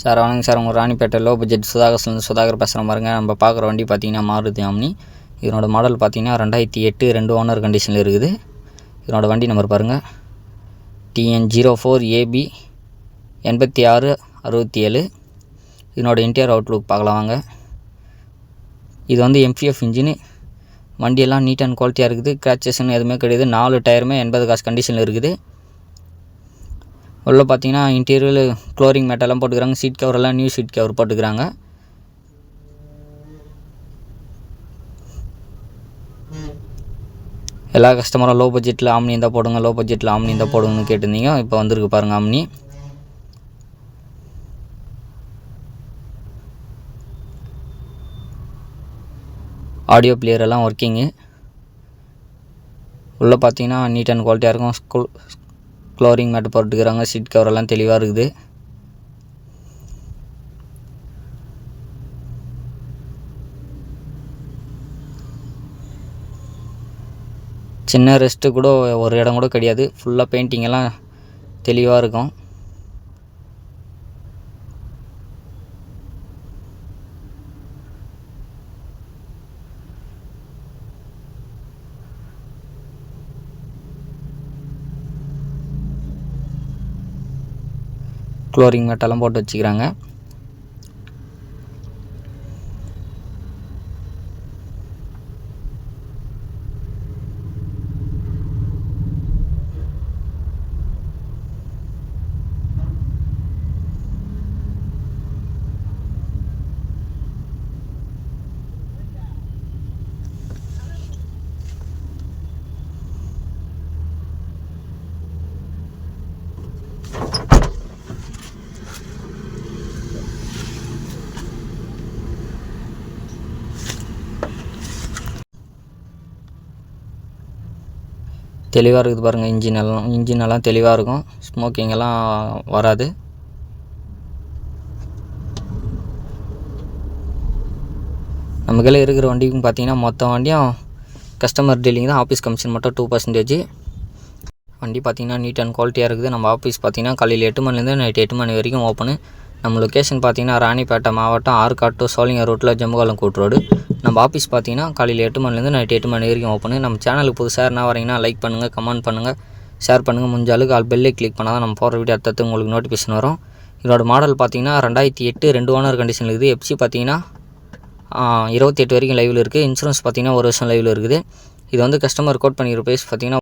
Sir வணக்கம் sir, உங்கள் Ranipet low budget Sudhakar பேசுகிறேன் பாருங்க. நம்ம பார்க்குற வண்டி பார்த்தீங்கன்னா மாருதி ஆம்னி. இதனோட மாடல் பார்த்தீங்கன்னா 2008 2 ஓனர் கண்டிஷனில் இருக்குது. இதனோட வண்டி நம்பர் பாருங்கள், TN04AB 8667. இதனோட இன்டீரியர் அவுட்லுக் பார்க்கலாம் வாங்க. இது வந்து MPF இன்ஜினு. வண்டியெல்லாம் நீட் அண்ட் குவாலிட்டியாக இருக்குது. கிராச்சஸ்ன்னு எதுவுமே கிடையாது. 4 டயருமே 80 காசு கண்டிஷனில் இருக்குது. உள்ள பார்த்தீங்கன்னா இன்டீரியர் க்ளோரிங் மேட்டெல்லாம் போட்டுக்கிறாங்க. சீட் கவரெல்லாம் நியூ சீட் கவர் போட்டுக்கிறாங்க. எல்லா கஸ்டமரும் லோ பட்ஜெட்டில் ஆம்னி இருந்தால் போடுங்க, லோ பட்ஜெட்டில் ஆம்னி இருந்தால் போடுங்கன்னு கேட்டிருந்தீங்க. இப்போ வந்திருக்கு பாருங்கள் ஆம்னி. ஆடியோ பிளேயர் எல்லாம் ஒர்க்கிங்கு. உள்ளே பார்த்தீங்கன்னா நீட் அண்ட் குவாலிட்டியாக இருக்கும். க்ளோரிங் மேட் போட்டுக்கிறாங்க. சீட் கவரெல்லாம் தெளிவாக இருக்குது. சின்ன ரெஸ்ட்டு கூட ஒரு இடம் கூட கிடையாது. ஃபுல்லாக பெயிண்டிங் எல்லாம் தெளிவாக இருக்கும். க்ளோரிங் மேட்டெல்லாம் போட்டு வச்சுக்கிறாங்க. தெளிவாக இருக்குது பாருங்கள். இன்ஜின் எல்லாம் தெளிவாக இருக்கும். ஸ்மோக்கிங் எல்லாம் வராது. நம்ம கையில் இருக்கிற வண்டிக்கும் பார்த்தீங்கன்னா மொத்த வண்டியும் கஸ்டமர் டீலிங் தான். ஆஃபீஸ் கமிஷன் மட்டும் 2%. வண்டி பார்த்தீங்கன்னா நீட் அண்ட் குவாலிட்டியாக இருக்குது. நம்ம ஆஃபீஸ் பார்த்தீங்கன்னா காலையில் 8 மணிலேருந்து நைட் 8 மணி வரைக்கும் ஓப்பனு. நம்ம லொக்கேஷன் பார்த்தீங்கன்னா ராணிப்பேட்டை மாவட்டம் ஆற்காடு டு சோழிங்கர் ரோட்டில் ஜம்புகாலம் கூட்டு ரோடு. நம்ம ஆஃபீஸ் பார்த்தீங்கன்னா காலையில் 8 மணிலேருந்து நைட் 8 மணி வரைக்கும் ஓப்பனு. நம்ம சேனலுக்கு புதுசாக என்ன வரீங்கன்னா லைக் பண்ணுங்கள், கமெண்ட் பண்ணுங்கள், ஷேர் பண்ணுங்கள். முடிஞ்ச அளவுக்கு பெல்லை கிளிக் பண்ணால் தான் நம்ம போகிற வீடியோ அடுத்தது உங்களுக்கு நோட்டிஃபிகேஷன் வரும். இதோட மாடல் பார்த்தீங்கன்னா 2008 2 ஓனர் கண்டிஷனில் இருக்குது. FC பார்த்தீங்கன்னா 28 வரைக்கும் லைவில் இருக்குது. இன்சூரன்ஸ் பார்த்தீங்கன்னா 1 வருஷம் லைவில் இருக்குது. இது வந்து கஸ்டமர் கோட் பண்ணிக்கிற ப்ரைஸ் பார்த்தீங்கன்னா